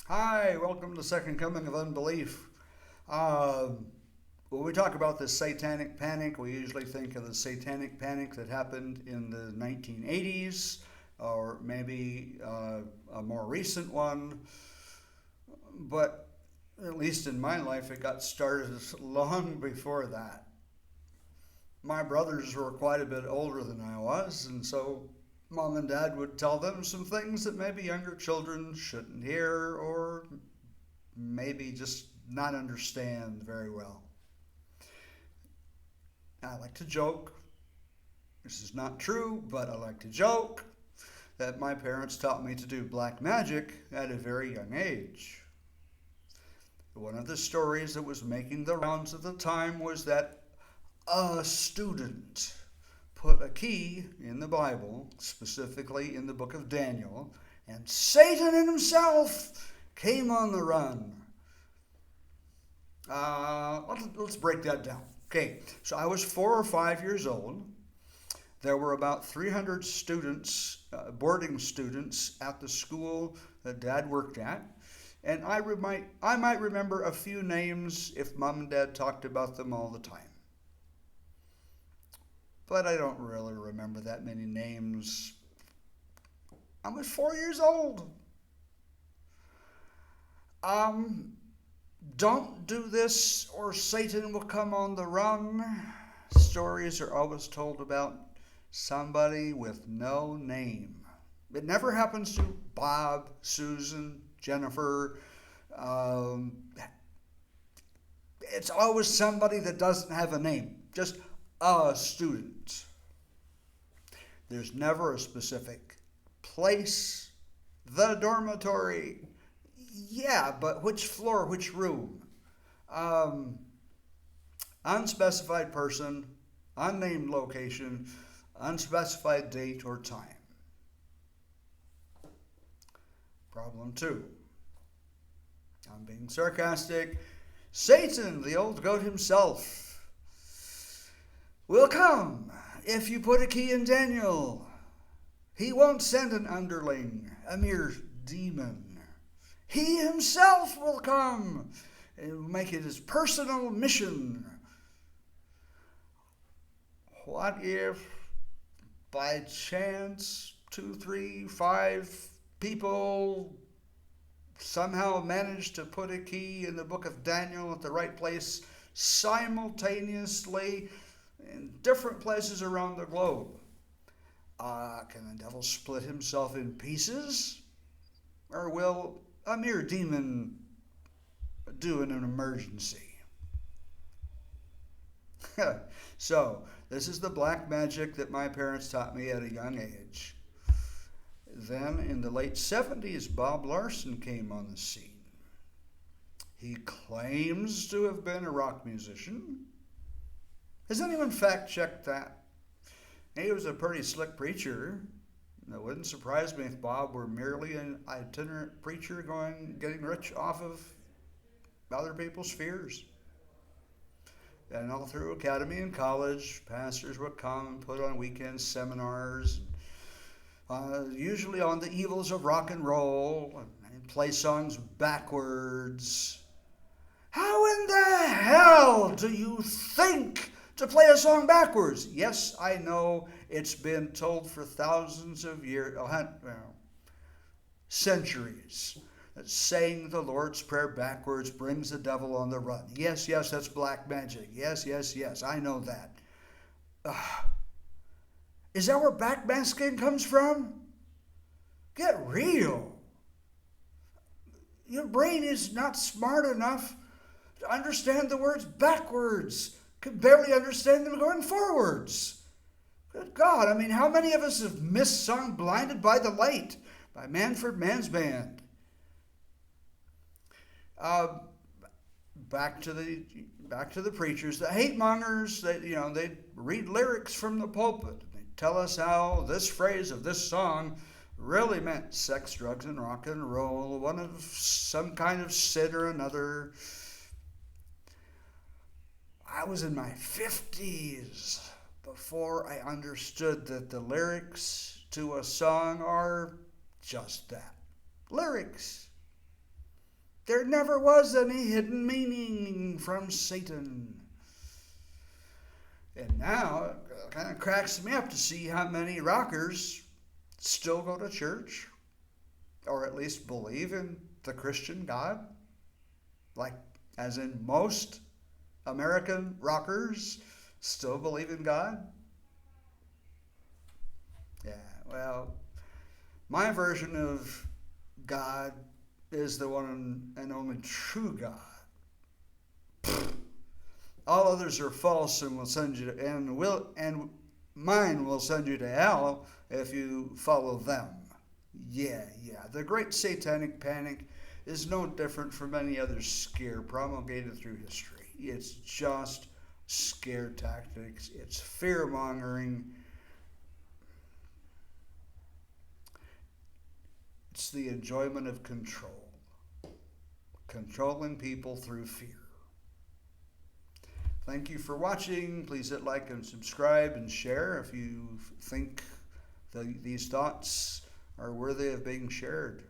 Hi, welcome to the Second Coming of Unbelief. When we talk about the Satanic Panic, we usually think of the Satanic Panic that happened in the 1980s, or maybe a more recent one. But at least in my life, it got started long before that. My brothers were quite a bit older than I was, and so mom and dad would tell them some things that maybe younger children shouldn't hear or maybe just not understand very well. I like to joke. This is not true, but I like to joke that my parents taught me to do black magic at a very young age. One of the stories that was making the rounds at the time was that a student put a key in the Bible, specifically in the book of Daniel, and Satan himself came on the run. Let's break that down. Okay, so I was 4 or 5 years old. There were about 300 students, boarding students, at the school that Dad worked at. And I might remember a few names if Mom and Dad talked about them all the time. But I don't really remember that many names. I was 4 years old. Don't do this or Satan will come on the run. Stories are always told about somebody with no name. It never happens to Bob, Susan, Jennifer. It's always somebody that doesn't have a name, just a student. There's never a specific place. The dormitory. Yeah, but which floor, which room? Unspecified person, unnamed location, unspecified date or time. Problem two. I'm being sarcastic. Satan, the old goat himself, will come if you put a key in Daniel. He won't send an underling, a mere demon. He himself will come and make it his personal mission. What if, by chance, 2, 3, 5 people somehow managed to put a key in the book of Daniel at the right place simultaneously in different places around the globe? Can the devil split himself in pieces? Or will a mere demon do in an emergency? So, this is the black magic that my parents taught me at a young age. Then, in the late 70s, Bob Larson came on the scene. He claims to have been a rock musician. Has anyone fact-checked that? He was a pretty slick preacher. It wouldn't surprise me if Bob were merely an itinerant preacher getting rich off of other people's fears. And all through academy and college, pastors would come and put on weekend seminars, usually on the evils of rock and roll, and play songs backwards. How in the hell do you think to play a song backwards? Yes, I know it's been told for thousands of years, centuries, that saying the Lord's Prayer backwards brings the devil on the run. Yes, that's black magic. Yes, I know that. Is that where backmasking comes from? Get real. Your brain is not smart enough to understand the words backwards. Can barely understand them going forwards. Good God, how many of us have missed song Blinded by the Light by Manfred Mann's band? Back to the preachers, the hate mongers. They read lyrics from the pulpit. They tell us how this phrase of this song really meant sex, drugs, and rock and roll, one of some kind of sin or another. I was in my 50s before I understood that the lyrics to a song are just that. Lyrics. There never was any hidden meaning from Satan. And now it kind of cracks me up to see how many rockers still go to church, or at least believe in the Christian God. Like, as in most American rockers still believe in God. Yeah, well, my version of God is the one and only true God. All others are false and will send you to, and mine will send you to hell if you follow them. Yeah. The Great Satanic Panic is no different from any other scare promulgated through history. It's just scare tactics. It's fear mongering. It's the enjoyment of control. Controlling people through fear. Thank you for watching. Please hit like and subscribe and share if you think these thoughts are worthy of being shared.